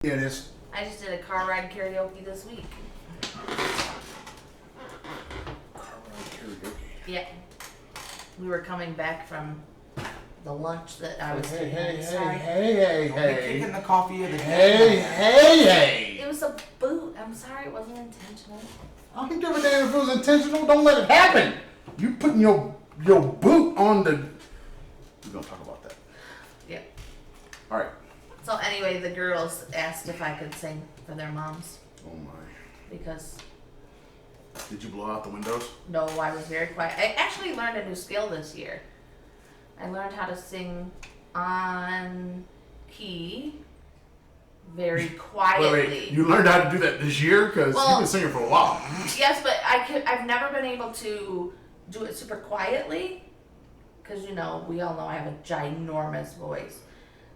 Yeah, it is. I just did a car ride karaoke this week. Car ride karaoke. Yeah. We were coming back from the lunch that I was Hey, eating. hey, Sorry. hey. Kicking the coffee of the Hey. It was a boot. I'm sorry, it wasn't intentional. I don't give a damn if it was intentional. Don't let it happen. You putting your boot on the... We're going to talk about that. Yep. All right. So anyway, the girls asked if I could sing for their moms Oh, my. because Did you blow out the windows? no, I was very quiet. I actually learned a new skill this year. I learned how to sing on key very quietly. Wait. You learned how to do that this year? Because you've been singing for a while. Yes, but I've never been able to do it super quietly. Because, we all know I have a ginormous voice.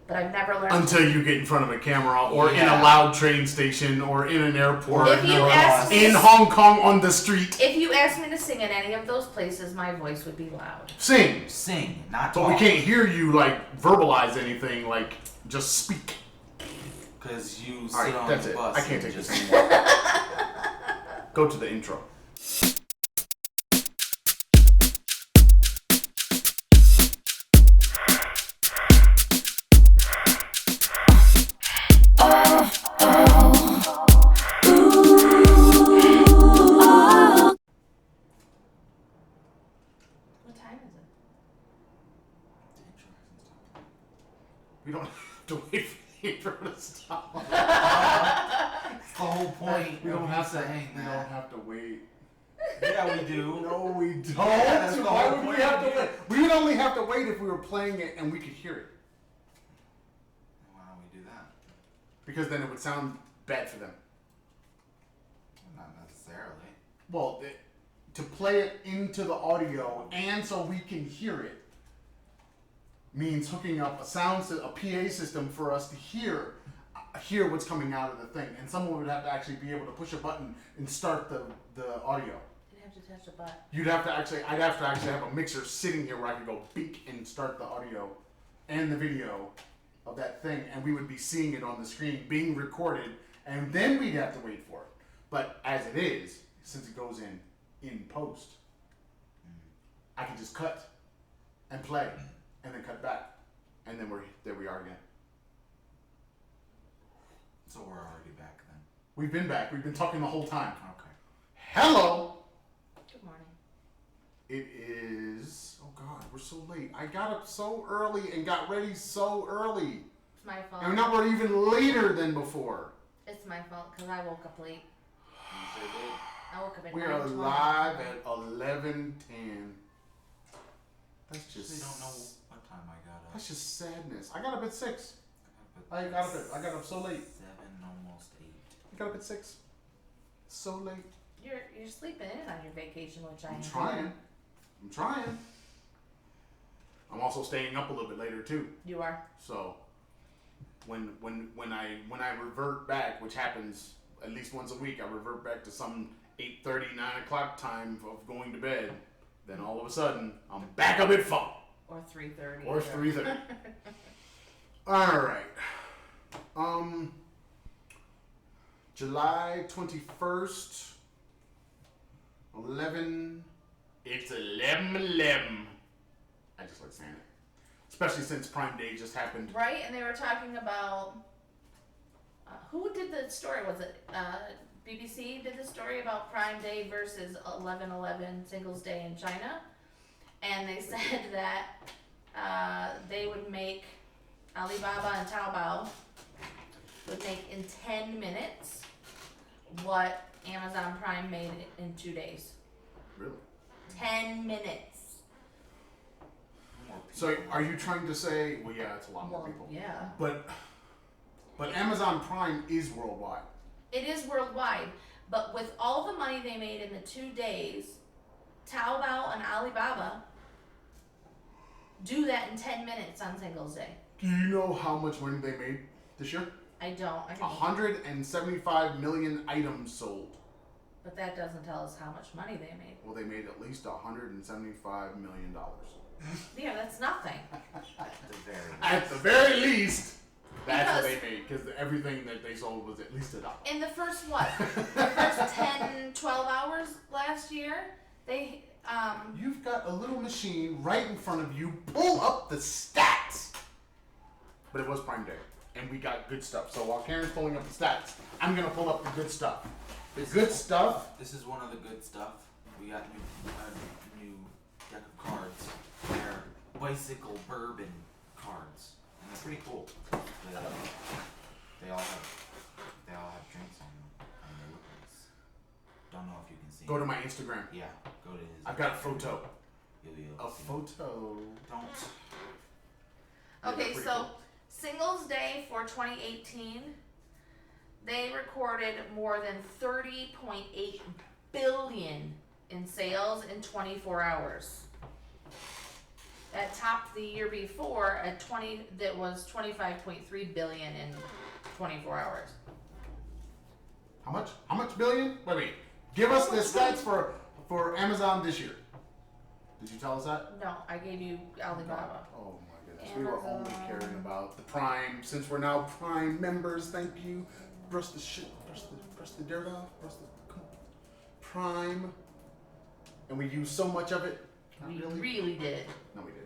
But I've never learned... Until you get in front of a camera or in a loud train station or in an airport if you ask me in Hong Kong on the street. If you asked me to sing in any of those places, my voice would be loud. Sing, not talk. but we can't hear you verbalize anything. Just speak. Because you All right, sit on that's the it. bus. I can't take just this anymore. Go to the intro. What time is it? We don't have to wait for the intro to stop. That's the whole point. We don't have to saying We that. don't have to wait. Yeah, we do. No, we don't. that's the Why whole would we point have of to it. wait? We would only have to wait if we were playing it and we could hear it. Why don't we do that? Because then it would sound bad for them. Not necessarily. Well, to play it into the audio and so we can hear it means hooking up a PA system for us to hear what's coming out of the thing. And someone would have to actually be able to push a button and start the audio. You'd have to touch a button. I'd have to actually have a mixer sitting here where I could go beak and start the audio and the video of that thing, and we would be seeing it on the screen being recorded, and then we'd have to wait for it. But as it is, since it goes in post, I can just cut and play and then cut back, and then there we are again. So we're already back then. We've been back. We've been talking the whole time. Okay. Hello. Good morning. It is. Oh God, we're so late. I got up so early and got ready so early. It's my fault. And now we're even later than before. It's my fault because I woke up late. I woke up at We 9:20. are live at 11:10. That's They just. don't know what time I got up. That's just sadness. I got up at 6. I got up so late. 7, almost 8. I got up at 6. So late. You're sleeping in on your vacation, which I'm trying. I'm also staying up a little bit later too. You are. So when I revert back, which happens at least once a week, I revert back to some 8:30, 9 o'clock time of going to bed. Then all of a sudden, I'm back up at 4. Or 3:30. Or 3:30. All right. July 21st, 11. It's 11:11. I just like saying it. Especially since Prime Day just happened. Right, and they were talking about who did the story? Was it BBC did the story about Prime Day versus 11/11 Singles Day in China, and they said that they would make Alibaba and Taobao would make in 10 minutes what Amazon Prime made in 2 days. Really? 10 minutes. So are you trying to say? Well, yeah, it's a lot more Well, people. yeah. But Amazon Prime is worldwide. It is worldwide, but with all the money they made in the 2 days, Taobao and Alibaba do that in 10 minutes on Singles Day. Do you know how much money they made this year? I don't. 175 million items sold. But that doesn't tell us how much money they made. Well, they made at least $175 million. Yeah, that's nothing. At the very At the very least. That's what Because- they made, because everything that they sold was at least $1. In the first what? The first 10, 12 hours last year, they You've got a little machine right in front of you. Pull up the stats. But it was Prime Day, and we got good stuff. So while Karen's pulling up the stats, I'm gonna pull up the good stuff. The good stuff. This is one of the good stuff. We got new deck of cards. They're bicycle bourbon cards, and they're pretty cool. They all have drinks on them, and they look nice. Don't know if you can see. Go to my Instagram. Yeah, go to his. I've got a photo. You'll A see. photo. Don't. Yeah, okay, they're so pretty Singles Day for 2018, they recorded more than 30.8 billion in sales in 24 hours. That topped the year before at 25.3 billion in 24 hours. How much? How much billion? Wait. Give us the stats for Amazon this year. Did you tell us that? No, I gave you Alibaba. Oh my goodness. We were only Amazon. caring about the Prime. Since we're now Prime members, thank you. Brush the dirt off. Prime. And we use so much of it. Not We really. really did. No, we didn't.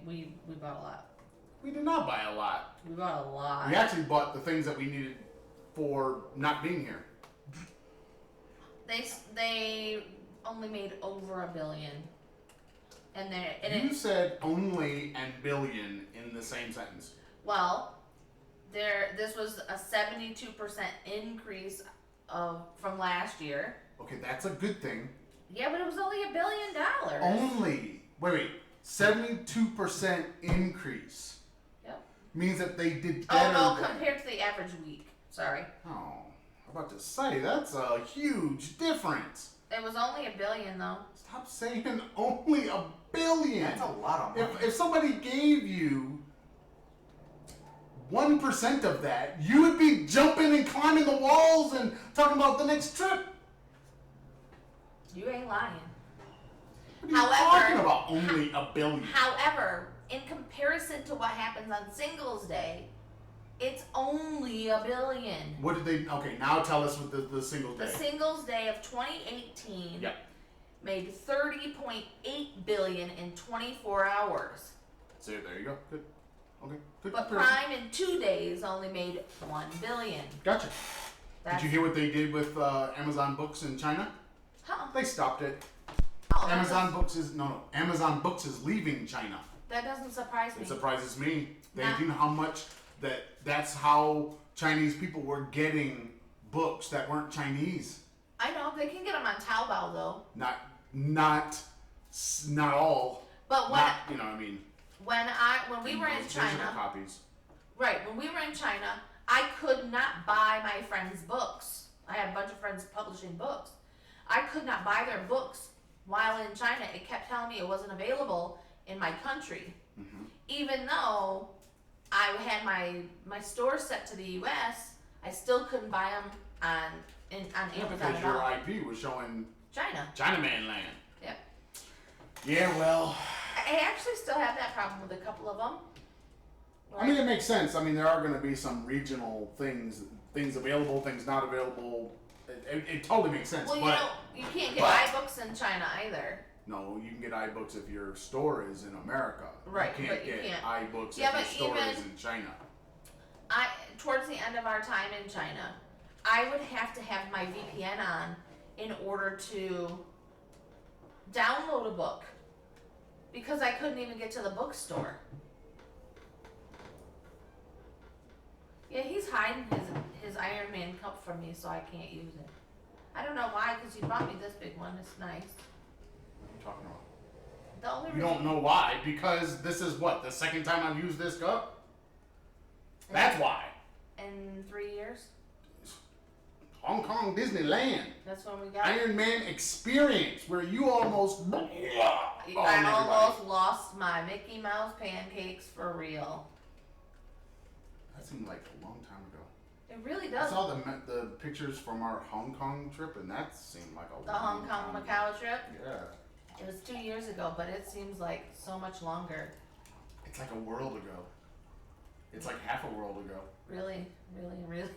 We bought a lot. We did not buy a lot. We bought a lot. We actually bought the things that we needed for not being here. They only made over $1 billion, and You said only and billion in the same sentence. this was a 72% increase from last year. Okay, that's a good thing. Yeah, but it was only $1 billion. Only, wait, 72% increase. Yep. Means that they did Oh better. no, than- compared to the average week. Sorry, Oh, I'm about to say, that's a huge difference. it was only $1 billion though. Stop saying only $1 billion. That's a lot of money. If somebody gave you 1% of that, you would be jumping and climbing the walls and talking about the next trip. You ain't lying. What are you However- talking about? Only $1 billion. However, in comparison to what happens on Singles Day, it's only $1 billion. What did they? Okay, now tell us what the single The day. Singles Day of 2018 Yep. made 30.8 billion in 24 hours. So there you go. Good. Okay. Good. But comparison. Prime in 2 days only made 1 billion. Gotcha. That's, Did you hear what they did with Amazon Books in China? Huh. They stopped it. Oh, Amazon Books is Amazon Books is leaving China. that doesn't surprise me. It surprises me. Nah. Do you know how much that's how Chinese people were getting books that weren't Chinese. I know they can get them on Taobao though. Not all. But when Not, you know what I mean. when we were in Those digital China, copies. right? When we were in China, I could not buy my friends' books. I had a bunch of friends publishing books. I could not buy their books while in China. It kept telling me it wasn't available in my country, even though I had my store set to the U.S. I still couldn't buy them on Amazon Because at your all. IP was showing China. Chinaman land. Yep. Yeah, well, I actually still have that problem with a couple of them. I mean, it makes sense. I mean, there are going to be some regional things available, things not available. It totally makes sense. well, but you can't get but- iBooks in China either. no, you can get iBooks if your store is in America. Right, You but can't you get can't. iBooks Yeah, if your but store even- is in China. Towards the end of our time in China, I would have to have my VPN on in order to download a book because I couldn't even get to the bookstore. Yeah, he's hiding his Iron Man cup from me so I can't use it. I don't know why, because you bought me this big one. It's nice. What are you talking about? The only You reason don't know why, because this is what, the second time I've used this cup? That's why. in 3 years. Hong Kong Disneyland. That's when we got. Iron Man experience, where you almost on I everybody. almost lost my Mickey Mouse pancakes for real. That seemed like a long time ago. It really I does. saw the pictures from our Hong Kong trip, and that seemed like a The long Hong Kong time Macau trip. ago. Yeah, It was 2 years ago, but it seems like so much longer. it's like a world ago. It's like half a world ago. Really,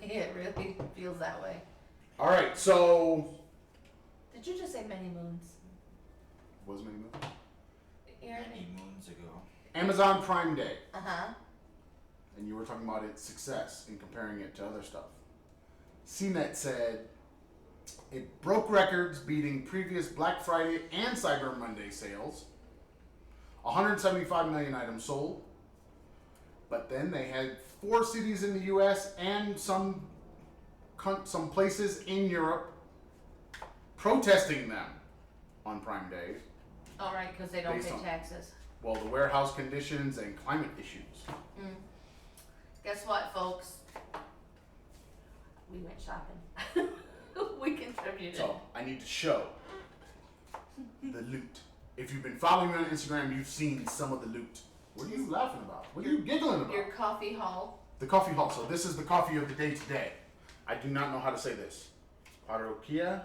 it really feels that way. All right, so Did you just say many moons? was many moons? Many moons ago. Amazon Prime Day, Uh-huh. and you were talking about its success and comparing it to other stuff. CNET said it broke records, beating previous Black Friday and Cyber Monday sales. 175 million items sold. But then they had 4 cities in the U.S. and some places in Europe protesting them on Prime Day. All right, because they don't Based pay on- taxes. Well, the warehouse conditions and climate issues. Guess what, folks? We went shopping. We contributed. So I need to show the loot. If you've been following me on Instagram, you've seen some of the loot. What are you laughing about? What are you giggling about? Your coffee haul. The coffee haul. So this is the coffee of the day today. I do not know how to say this. Parroquia.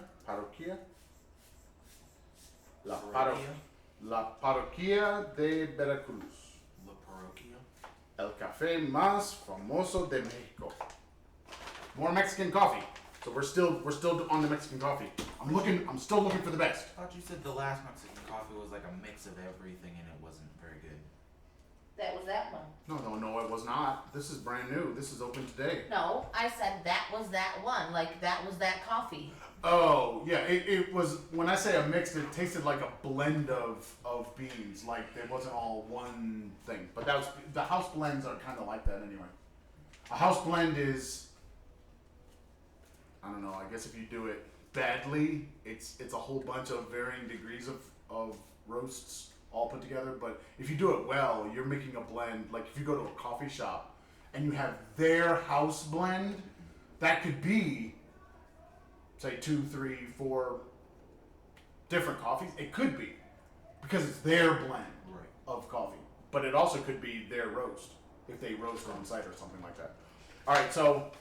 La Parroquia de Veracruz. La Parroquia. El café más famoso de Mexico. More Mexican coffee. So we're still on the Mexican coffee. I'm still looking for the best. I thought you said the last Mexican coffee was like a mix of everything and it wasn't very good. That was that one. No, it was not. This is brand new. This is open today. No, I said that was that one. Like that was that coffee. Oh, yeah, it was, when I say a mix, it tasted like a blend of beans. Like, it wasn't all one thing. But that was, the house blends are kind of like that anyway. A house blend is, I don't know, I guess if you do it badly, it's a whole bunch of varying degrees of roasts all put together. But if you do it well, you're making a blend. Like, if you go to a coffee shop and you have their house blend, that could be, say 2, 3, 4 different coffees. It could be because it's their blend of coffee, but it also could be their roast if they roast on site or something like that. All right, so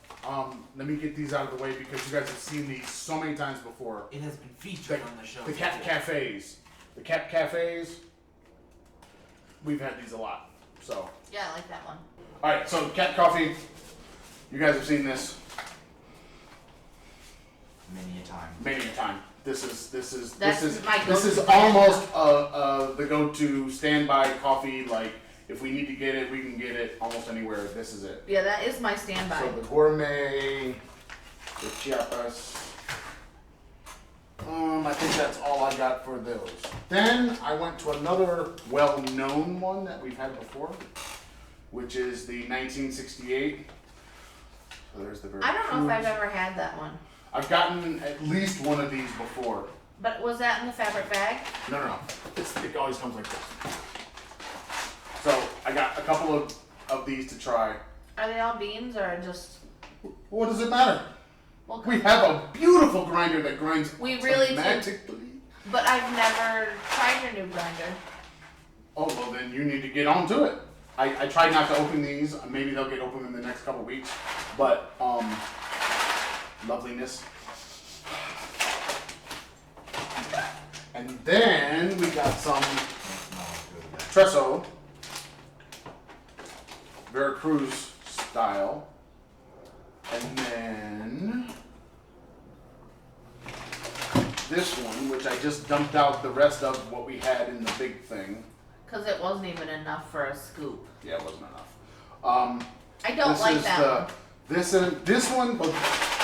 let me get these out of the way because you guys have seen these so many times before. It has been featured on the show. The Cat Cafes, we've had these a lot. So Yeah, I like that one. all right, so Cat Coffee, you guys have seen this Many a time. This is My this is go-to almost the go-to standby coffee. Like if we need to get it, we can get it almost anywhere. This is it. Yeah, that is my standby. So the gourmet, the Chiapas. I think that's all I got for those. Then I went to another well-known one that we've had before, which is the 1968. So there's the very. I don't know if I've ever had that one. I've gotten at least one of these before. But was that in the fabric bag? No. It always comes like this. So I got a couple of these to try. Are they all beans or just? What does it matter? Well, We have a beautiful grinder that grinds We really do. automatically. but I've never tried your new grinder. Oh, well then you need to get on to it. I tried not to open these. Maybe they'll get open in the next couple weeks. But, loveliness. And then we got some Tresso, Veracruz style. And then this one, which I just dumped out the rest of what we had in the big thing. Because it wasn't even enough for a scoop. Yeah, it wasn't enough. I don't like that one. This one.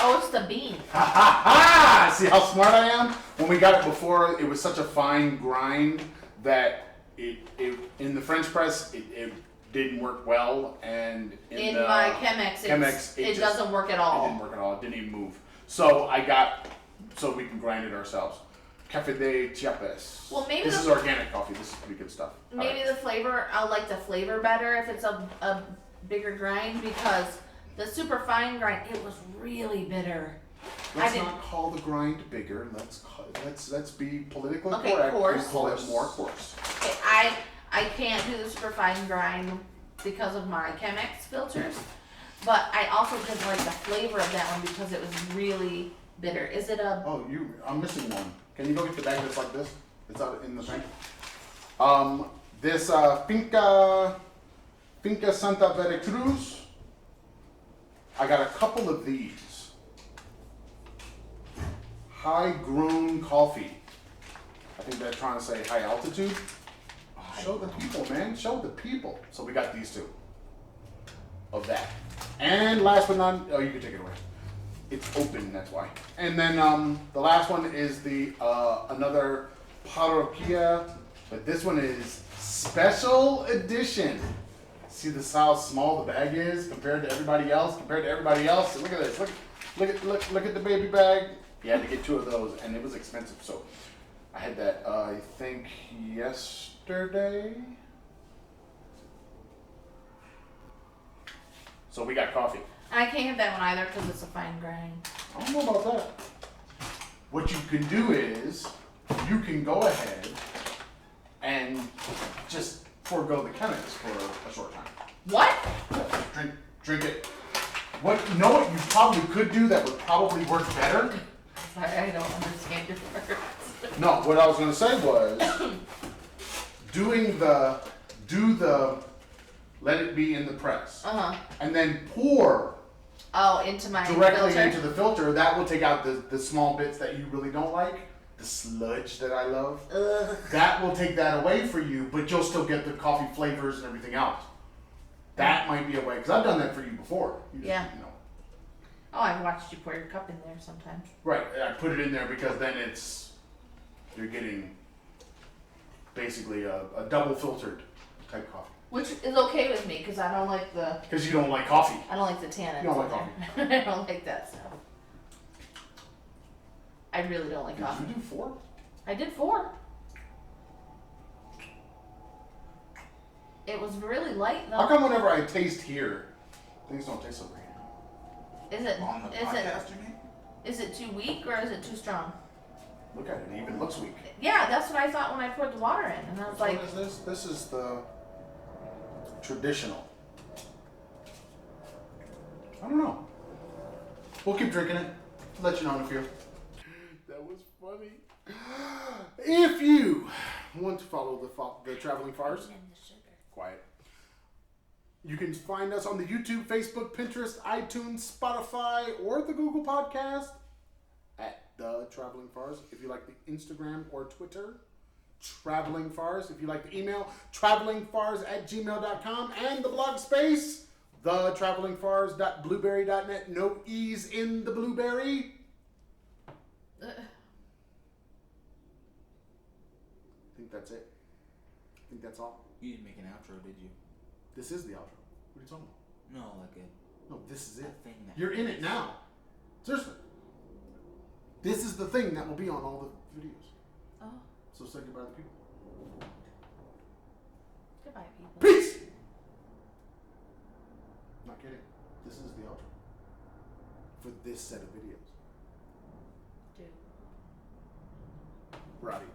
Oh, it's the bean. Ha ha ha! See how smart I am? When we got it before, it was such a fine grind that it in the French press it didn't work well, and in the my Chemex, it doesn't work at all. It didn't work at all. It didn't even move. So so we can grind it ourselves. Café de Chiapas. Well, maybe this is organic coffee. This is pretty good stuff. Maybe the flavor, I'll like the flavor better if it's a bigger grind, because the super fine grind, it was really bitter. Let's not call the grind bigger. Let's be politically correct coarse. and call it more coarse. Okay, I can't do the super fine grind because of my Chemex filters, but I also didn't like the flavor of that one because it was really bitter. Is it a? Oh, I'm missing one. Can you go get the bag that's like this? It's out in the thing. This Finca Santa Veracruz. I got a couple of these. High grown coffee. I think they're trying to say high altitude. Show the people, man. Show the people. So we got these two of that. And last but not, oh, you can take it away. It's open, that's why. And then the last one is the another parroquia, but this one is special edition. See this how small the bag is compared to everybody else. Look at this. Look at the baby bag. You had to get 2 of those, and it was expensive. So I had that. I think yesterday. So we got coffee. I can't have that one either because it's a fine grind. I don't know about that. What you can do is you can go ahead and just forego the chemicals for a short time. What? Yeah, drink it. What you probably could do that would probably work better. Sorry, I don't understand your words. No, what I was gonna say was do the let it be in the press. And then pour into my directly filter? into the filter. That will take out the small bits that you really don't like. The sludge that I love. Ugh. That will take that away for you, but you'll still get the coffee flavors and everything else. That might be a way, because I've done that for you before. Yeah. Oh, I've watched you pour your cup in there sometimes. Right, I put it in there because then you're getting basically a double filtered type coffee. Which is okay with me because I don't like the. Because you don't like coffee. I don't like the tannins. You don't like coffee. I don't like that stuff. I really don't like coffee. Did you do 4? I did 4. It was really light though. How come whenever I taste here, things don't taste so great? Is it? On the podcast, you mean? Is it too weak or is it too strong? Look at it, it even looks weak. Yeah, that's what I thought when I poured the water in, and I was like, What is this? This is the traditional. I don't know. We'll keep drinking it. Let you know in a few. That was funny. If you want to follow the Traveling Farrs, quiet. You can find us on the YouTube, Facebook, Pinterest, iTunes, Spotify, or the Google Podcast at The Traveling Farrs. If you like the Instagram or Twitter, Traveling Farrs. If you like the email, travelingfars@gmail.com, and the blog space, thetravelingfars.blueberry.net. No E's in the blueberry. I think that's it. I think that's all. You didn't make an outro, did you? This is the outro. What are you talking about? No, like No, this is it. thing that You're in it now. Seriously. This is the thing that will be on all the videos. oh, So say goodbye to the people. goodbye, people. Peace! Not kidding. This is the outro. For this set of videos. Dude. Roddy.